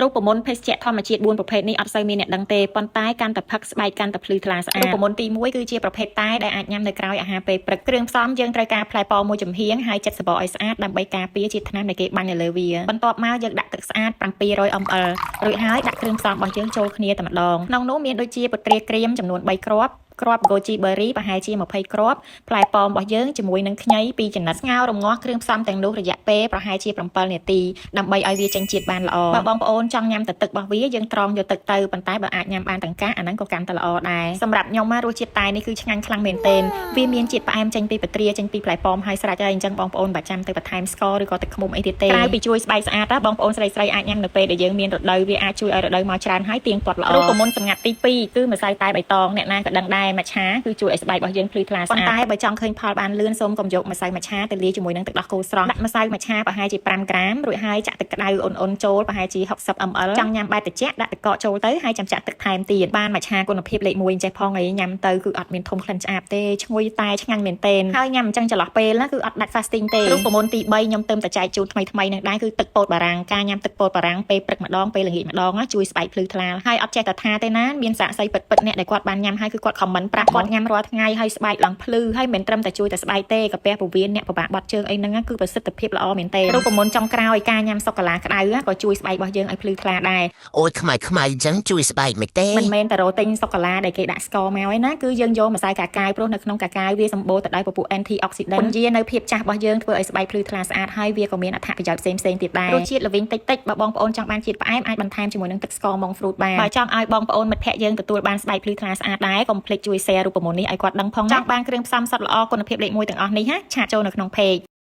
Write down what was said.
រូបមន្តភេសជ្ជៈធម្មជាតិ4ប្រភេទនេះអត់សូវមានអ្នកដឹងទេប៉ុន្តែកាន់តែផឹកស្បែកកាន់តែភ្លឺថ្លាស្អាតរូបមន្តទី1គឺជាប្រភេទតែដែលអាចញ៉ាំនៅក្រោយអាហារពេលព្រឹកគ្រឿងផ្សំយើងត្រូវការផ្លែប៉ោមមួយចំហៀងហើយចិតសបកឲ្យស្អាតដើម្បីការពារជាតិថ្នាំដែលគេបាញ់នៅលើវាបន្ទាប់មកយើងដាក់ទឹកស្អាត700 ml រួចហើយដាក់គ្រឿងផ្សំរបស់យើងចូលគ្នាតែម្ដងក្នុងនោះមានដូចជាពត្រាក្រៀមចំនួន3គ្រាប់គ្រាប់ goji berry ប្រហែលជា20គ្រាប់ផ្លែប៉ោមរបស់យើងជាមួយនឹងខ្ញី2ចំណិតស្ងោររំងាស់គ្រឿងផ្សំទាំងនោះរយៈពេលប្រហែលជា7នាទីដើម្បីឲ្យវាចេញជាតិបានល្អបើបងប្អូនចង់ញ៉ាំទឹករបស់វាយើងត្រងយកទឹកទៅប៉ុន្តែបើអាចញ៉ាំបានទាំងកាសអាហ្នឹងក៏កាន់តែល្អដែរសម្រាប់ខ្ញុំមករសជាតិតែនេះគឺឆ្ងាញ់ខ្លាំងមែនទែនវាមានជាតិផ្អែមចេញពីពត្រាចេញពីផ្លែប៉ោមហើយស្រេចហើយអញ្ចឹងបងប្អូនបើចាំទៅបន្ថែមស្ករឬក៏ទឹកឃ្មុំអីទៀតទេក្រៅពីជួយស្បែកស្អាតបងប្អូនស្រីអាចញ៉ាំនៅពេលដែលយើងមានរដូវវាអាចជួយឲ្យរដូវមកច្រើនហើយទៀងទាត់ល្អរូបមន្តសម្ងាត់ទី2គឺម្សៅតែបៃតងអ្នកណាក៏ដឹងដែរមច្ឆាគឺជួយឲ្យស្បែករបស់យើងភ្លឺថ្លាស្អាតប៉ុន្តែបើចង់ឃើញផលបានលឿនសូមកុំយកម្សៅមច្ឆាទៅលាយជាមួយនឹងទឹកដោះគោស្រស់ដាក់ម្សៅមច្ឆាប្រហែលជា5ក្រាមរួចហើយចាក់ទឹកក្តៅអ៊ុនៗចូលប្រហែលជា60 ml ចង់ញ៉ាំបែបត្រជាក់ដាក់ទឹកកកចូលទៅហើយចាំចាក់ទឹកថែមទៀតបានមច្ឆាគុណភាពលេខ1ចេះផងអីញ៉ាំទៅគឺអត់មានធំក្លិនឆ្អាបទេឈ្ងុយតែឆ្ងាញ់មែនទែនហើយញ៉ាំអញ្ចឹងចន្លោះពេលណាគឺអត់ដាច់ fasting ទេរូបមន្តទី3ខ្ញុំទៅតែចែកជូនថ្មីនឹងដែរគឺទឹកពោតបារាំងការញ៉ាំទឹកពោតបារាំងពេលព្រឹកម្ដងពេលល្ងាចម្ដងជួយស្បែកភ្លឺថ្លាហើយអត់ចេះតែថាទេណាមានសាកសីពិតអ្នកដែលគាត់បានញ៉ាំហើយគឺគាត់ comment ប្រាប់គាត់ញ៉ាំរាល់ថ្ងៃហើយស្បែកឡើងភ្លឺហើយមិនត្រឹមតែជួយតែស្បែកទេកាពះពោះវៀនអ្នកពិបាកបត់ជើងអីហ្នឹងគឺប្រសិទ្ធភាពល្អមែនទេរូបមន្តចុងក្រោយការញ៉ាំសូកូឡាក្តៅក៏ជួយស្បែករបស់យើងឲ្យភ្លឺថ្លាដែរអូយខ្មៅអញ្ចឹងជួយស្បែកមិនទេមិនមែនតែរកទិញសូកូឡាដែលគេដាក់ស្ករមកឯណាគឺយើងយកម្សៅកាកាវព្រោះនៅក្នុងកាកាវវាសម្បូរទៅដោយពពួក antioxidant ពន្យានៅភាពចាស់របស់យើងធ្វើឲ្យស្បែកភ្លឺថ្លាស្អាតហើយវាក៏មានអត្ថប្រយោជន៍ផ្សេងទៀតដែររសជាតិល្វីងតិចបើបងប្អូនចង់បានជាតិផ្អែមអាចបន្ថែមជាមួយនឹងទឹកស្ករ monk fruit បានបើចង់ឲ្យបងប្អូនមិត្តភក្តិយើងទទួលបានស្បែកភ្លឺថ្លាស្អាតដែរកុំភ្លេចជួយ share រូបមន្តនេះឲ្យគាត់ដឹងផងចង់បានគ្រឿងផ្សំសុទ្ធល្អគុណភាពលេខ1ទាំងអស់នេះឆាតចូលនៅក្នុង page